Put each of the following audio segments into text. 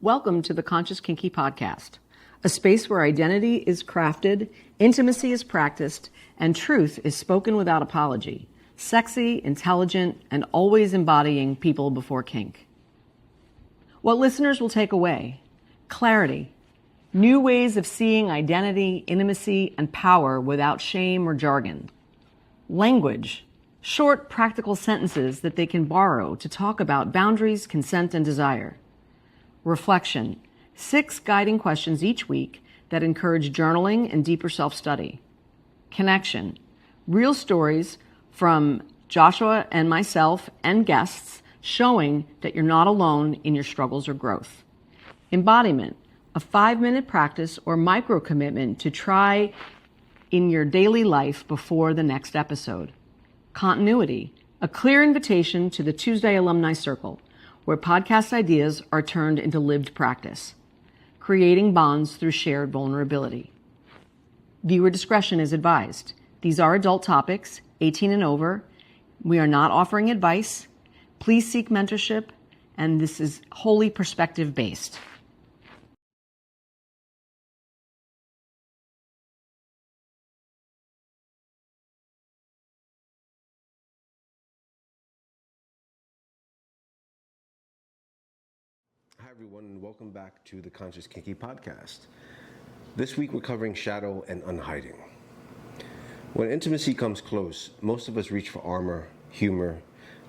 Welcome to the Conscious Kinky podcast, a space where identity is crafted, intimacy is practiced, and truth is spoken without apology. Sexy, intelligent, and always embodying people before kink. What listeners will take away: clarity, new ways of seeing identity, intimacy, and power without shame or jargon. Language, short, practical sentences that they can borrow to talk about boundaries, consent, and desire. Reflection, 6 guiding questions each week that encourage journaling and deeper self-study. Connection, real stories from Joshua and myself and guests showing that you're not alone in your struggles or growth. Embodiment, a 5-minute practice or micro commitment to try in your daily life before the next episode. Continuity, a clear invitation to the Tuesday Alumni Circle, where podcast ideas are turned into lived practice, creating bonds through shared vulnerability. Viewer discretion is advised. These are adult topics, 18 and over. We are not offering advice. Please seek mentorship, and this is wholly perspective-based. Hi everyone, and welcome back to the Conscious Kinky podcast. This week we're covering shadow and unhiding. When intimacy comes close, most of us reach for armor, humor,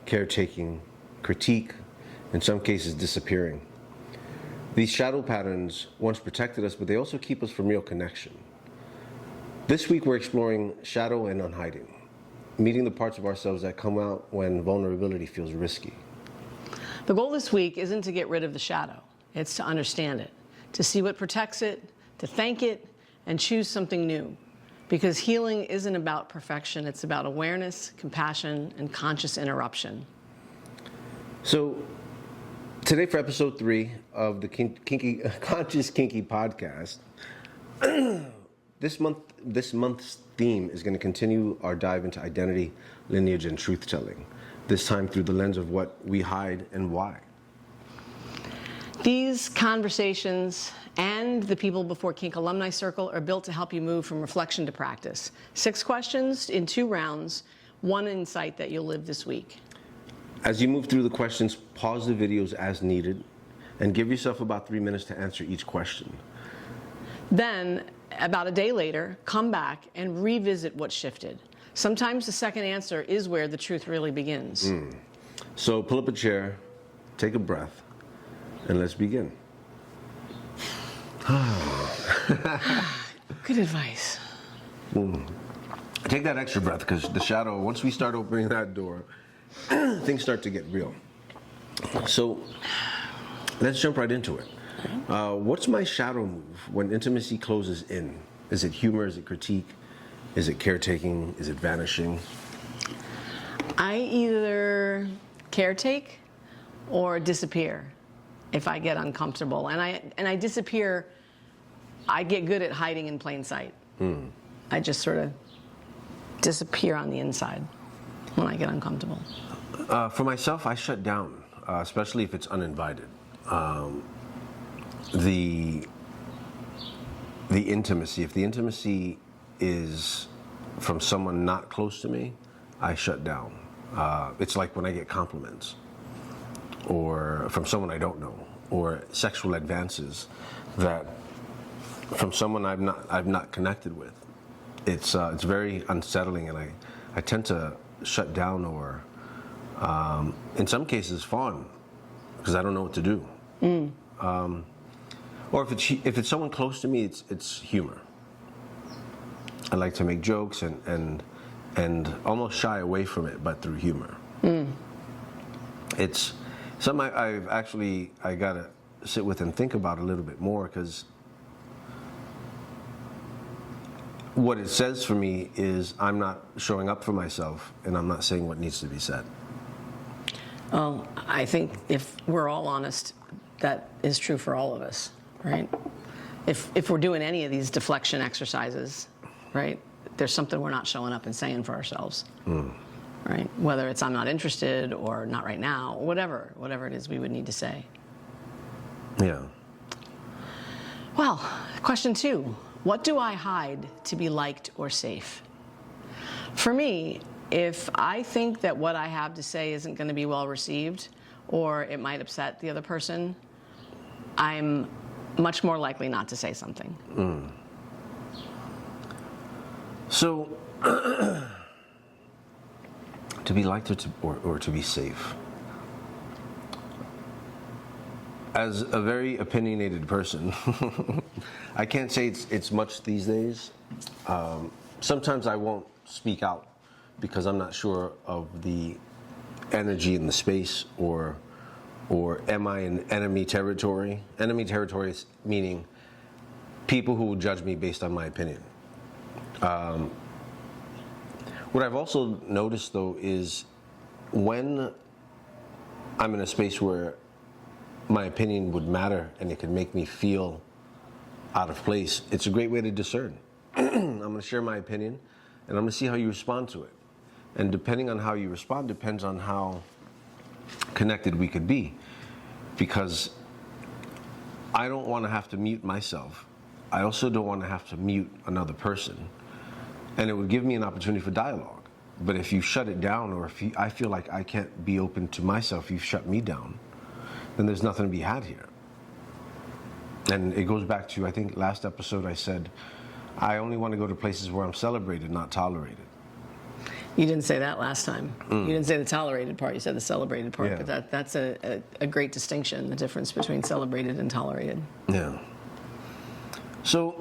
caretaking, critique, in some cases disappearing. These shadow patterns once protected us, but they also keep us from real connection. This week we're exploring shadow and unhiding, meeting the parts of ourselves that come out when vulnerability feels risky. The goal this week isn't to get rid of the shadow. It's to understand it, to see what protects it, to thank it, and choose something new. Because healing isn't about perfection. It's about awareness, compassion, and conscious interruption. So today for episode 3 of the Conscious Kinky podcast, this month's theme is going to continue our dive into identity, lineage, and truth-telling. This time through the lens of what we hide and why. These conversations and the People Before Kink Alumni Circle are built to help you move from reflection to practice. 6 questions in 2 rounds, 1 insight that you'll live this week. As you move through the questions, pause the videos as needed and give yourself about 3 minutes to answer each question. Then, about a day later, come back and revisit what shifted. Sometimes the second answer is where the truth really begins. So pull up a chair, take a breath, and let's begin. Good advice. Take that extra breath, because the shadow, once we start opening that door, things start to get real. So let's jump right into it. What's my shadow move when intimacy closes in? Is it humor? Is it critique? Is it caretaking? Is it vanishing? I either caretake or disappear if I get uncomfortable. And I disappear, I get good at hiding in plain sight. I just sort of disappear on the inside when I get uncomfortable. For myself, I shut down, especially if it's uninvited. The intimacy, if the intimacy is from someone not close to me, I shut down. It's like when I get compliments, or from someone I don't know, or sexual advances that from someone I've not connected with. It's very unsettling, and I tend to shut down, or in some cases fawn, because I don't know what to do. Or if it's someone close to me, it's humor. I like to make jokes and almost shy away from it, but through humor. It's something I gotta sit with and think about a little bit more, because what it says for me is I'm not showing up for myself, and I'm not saying what needs to be said. Well, I think if we're all honest, that is true for all of us, right? If we're doing any of these deflection exercises, right, there's something we're not showing up and saying for ourselves, right? Whether it's I'm not interested or not right now, whatever it is we would need to say. Yeah. Well, question 2. What do I hide to be liked or safe? For me, if I think that what I have to say isn't going to be well received, or it might upset the other person, I'm much more likely not to say something. So, to be liked or to be safe. As a very opinionated person, I can't say it's much these days. Sometimes I won't speak out because I'm not sure of the energy in the space, or am I in enemy territory? Enemy territory is meaning people who will judge me based on my opinion. What I've also noticed, though, is when I'm in a space where my opinion would matter and it can make me feel out of place, it's a great way to discern. I'm going to share my opinion, and I'm going to see how you respond to it. And depending on how you respond depends on how connected we could be. Because I don't want to have to mute myself. I also don't want to have to mute another person. And it would give me an opportunity for dialogue. But if you shut it down, or if I feel like I can't be open to myself, you've shut me down, then there's nothing to be had here. And it goes back to, I think last episode I said, I only want to go to places where I'm celebrated, not tolerated. You didn't say that last time. You didn't say the tolerated part, you said the celebrated part. Yeah. But that's a great distinction, the difference between celebrated and tolerated. Yeah. So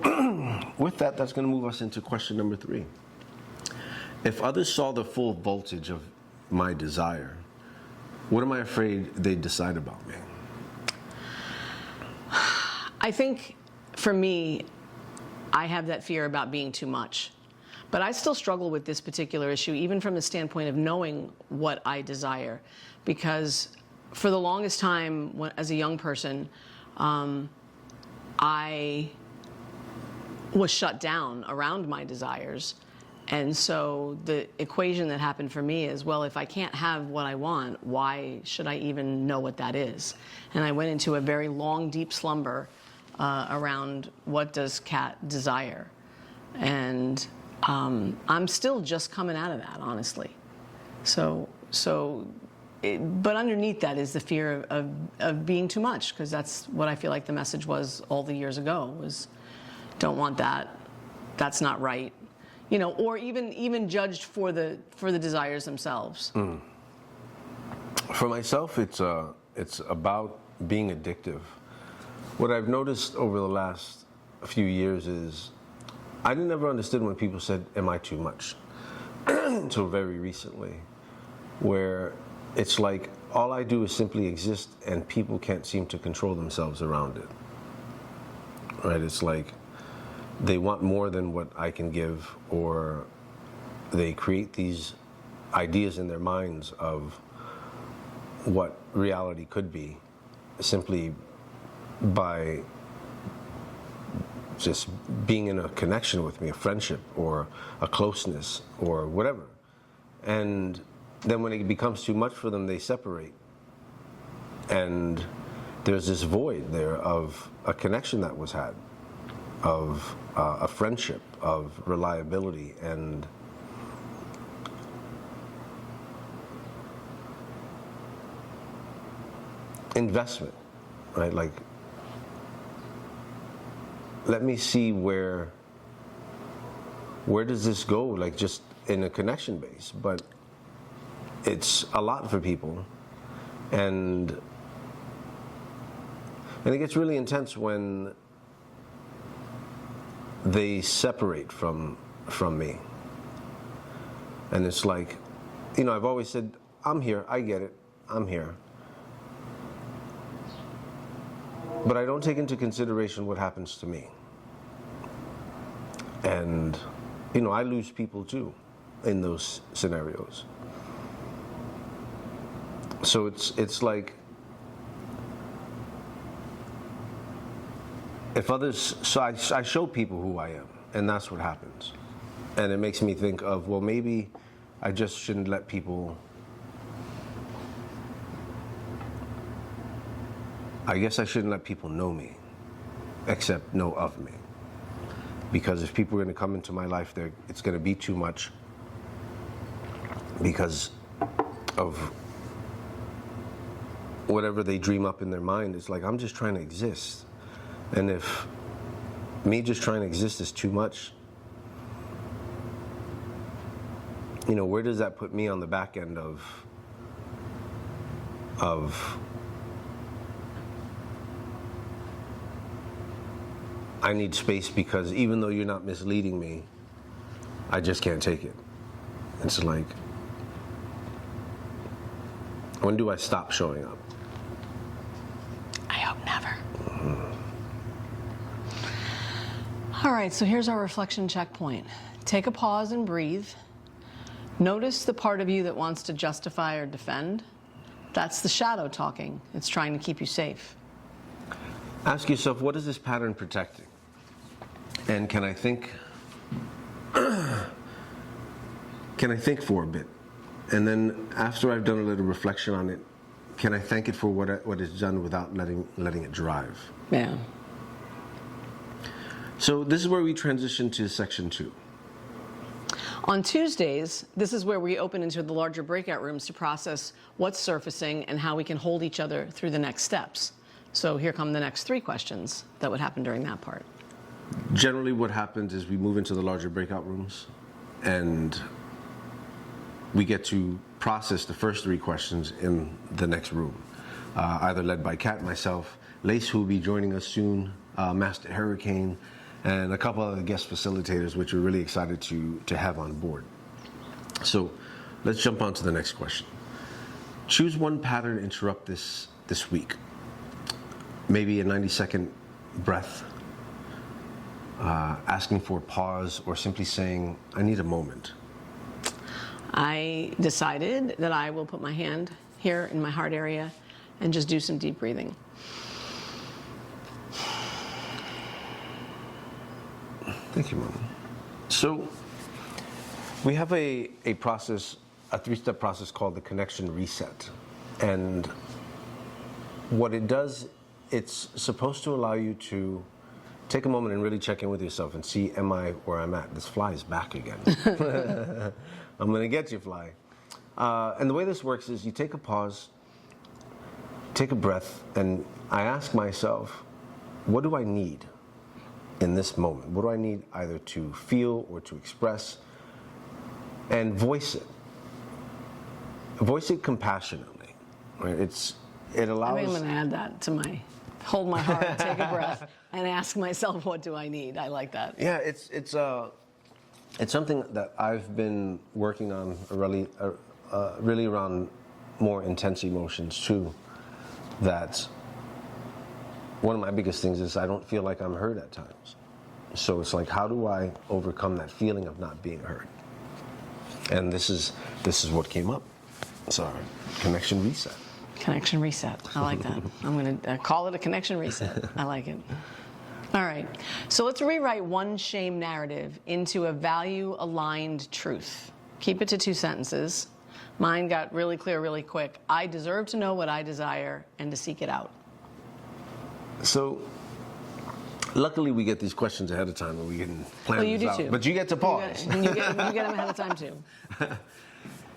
with that, that's going to move us into question number 3. If others saw the full voltage of my desire, what am I afraid they'd decide about me? I think for me, I have that fear about being too much. But I still struggle with this particular issue, even from the standpoint of knowing what I desire. Because for the longest time, as a young person, I was shut down around my desires. And so the equation that happened for me is, well, if I can't have what I want, why should I even know what that is? And I went into a very long, deep slumber around what does Kat desire. And I'm still just coming out of that, honestly. But underneath that is the fear of being too much, because that's what I feel like the message was all the years ago, was don't want that, that's not right. You know, or even judged for the desires themselves. For myself, it's about being addictive. What I've noticed over the last few years is I didn't ever understand when people said, "Am I too much?" until very recently, where it's like all I do is simply exist, and people can't seem to control themselves around it. Right? It's like they want more than what I can give, or they create these ideas in their minds of what reality could be simply by just being in a connection with me, a friendship or a closeness or whatever. And then when it becomes too much for them, they separate. And there's this void there of a connection that was had, of a friendship, of reliability, and investment, right? Like, let me see where does this go, like just in a connection base. But it's a lot for people, and it gets really intense when they separate from me. And it's like, you know, I've always said, I'm here, I get it, I'm here. But I don't take into consideration what happens to me. And, you know, I lose people too in those scenarios. So it's like, if others, so I show people who I am, and that's what happens. And it makes me think of, well, maybe I just shouldn't let people, I guess I shouldn't let people know me. accept know of me. Because if people are going to come into my life, it's going to be too much because of whatever they dream up in their mind. It's like, I'm just trying to exist. And if me just trying to exist is too much, you know, where does that put me on the back end of I need space because even though you're not misleading me, I just can't take it. It's like, when do I stop showing up? I hope never. All right, so here's our reflection checkpoint. Take a pause and breathe. Notice the part of you that wants to justify or defend. That's the shadow talking. It's trying to keep you safe. Ask yourself, what is this pattern protecting? And can I think for a bit? And then after I've done a little reflection on it, can I thank it for what it's done without letting it drive? Yeah. So this is where we transition to section 2. On Tuesdays, this is where we open into the larger breakout rooms to process what's surfacing and how we can hold each other through the next steps. So here come the next 3 questions that would happen during that part. Generally what happens is we move into the larger breakout rooms and we get to process the first 3 questions in the next room, either led by Kat, myself, Lace, who will be joining us soon, Master Hurricane, and a couple of guest facilitators, which we're really excited to have on board. So let's jump on to the next question. Choose one pattern to interrupt this week. Maybe a 90-second breath, asking for a pause, or simply saying, I need a moment. I decided that I will put my hand here in my heart area and just do some deep breathing. Thank you, Mama. So we have a process, a 3-step process called the connection reset. And what it does, it's supposed to allow you to take a moment and really check in with yourself and see, am I where I'm at? This fly is back again. I'm going to get you, fly. And the way this works is you take a pause, take a breath, and I ask myself, what do I need in this moment? What do I need either to feel or to express? And voice it. Voice it compassionately. Right? It allows. I think I'm going to add that to my hold my heart, take a breath, and ask myself, what do I need? I like that. Yeah, it's something that I've been working on really around more intense emotions too. That one of my biggest things is I don't feel like I'm heard at times. So it's like, how do I overcome that feeling of not being heard? And this is what came up. So, connection reset. Connection reset. I like that. I'm going to call it a connection reset. I like it. All right. So let's rewrite one shame narrative into a value-aligned truth. Keep it to 2 sentences. Mine got really clear really quick. I deserve to know what I desire and to seek it out. So, luckily we get these questions ahead of time and we can plan Well, you this do out. too. But you get to pause. You get them ahead of time too.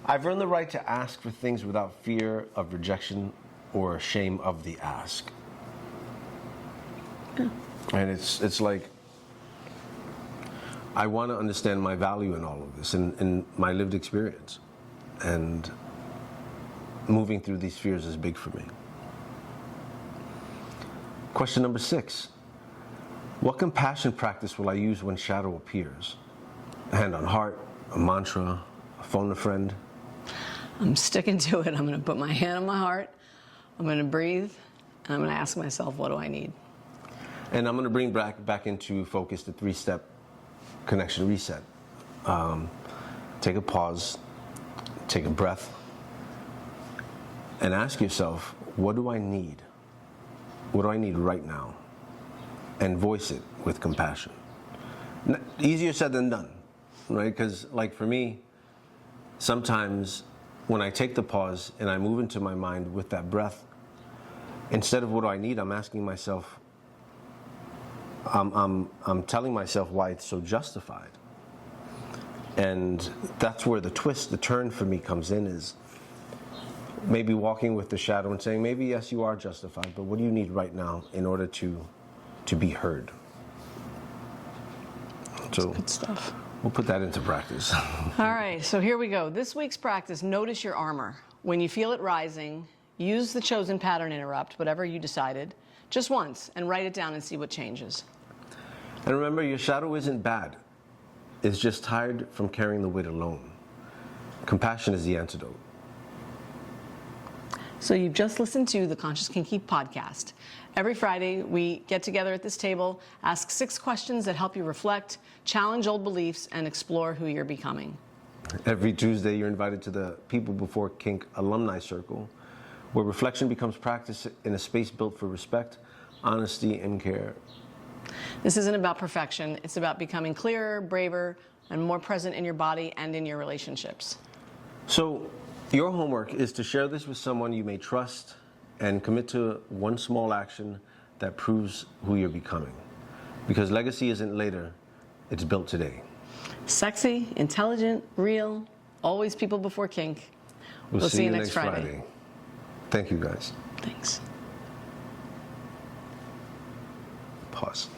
I've earned the right to ask for things without fear of rejection or shame of the ask. Yeah. And it's like, I want to understand my value in all of this and my lived experience. And moving through these fears is big for me. Question number 6. What compassion practice will I use when shadow appears? A hand on heart, a mantra, a phone a friend? I'm sticking to it. I'm going to put my hand on my heart. I'm going to breathe. And I'm going to ask myself, what do I need? And I'm going to bring back into focus the 3-step connection reset. Take a pause, take a breath, and ask yourself, what do I need? What do I need right now? And voice it with compassion. Easier said than done, right? Because like for me, sometimes when I take the pause and I move into my mind with that breath, instead of what do I need, I'm asking myself, I'm telling myself why it's so justified. And that's where the twist, the turn for me comes in, is maybe walking with the shadow and saying, maybe yes, you are justified, but what do you need right now in order to be heard? So good stuff. We'll put that into practice. All right, so here we go. This week's practice, notice your armor. When you feel it rising, use the chosen pattern interrupt, whatever you decided, just once, and write it down and see what changes. And remember, your shadow isn't bad. It's just tired from carrying the weight alone. Compassion is the antidote. So you've just listened to the Conscious Kinky podcast. Every Friday, we get together at this table, ask 6 questions that help you reflect, challenge old beliefs, and explore who you're becoming. Every Tuesday, you're invited to the People Before Kink Alumni Circle, where reflection becomes practice in a space built for respect, honesty, and care. This isn't about perfection. It's about becoming clearer, braver, and more present in your body and in your relationships. So, your homework is to share this with someone you may trust and commit to one small action that proves who you're becoming. Because legacy isn't later, it's built today. Sexy, intelligent, real, always people before kink. We'll see you next Friday. Thank you, guys. Thanks. Pause.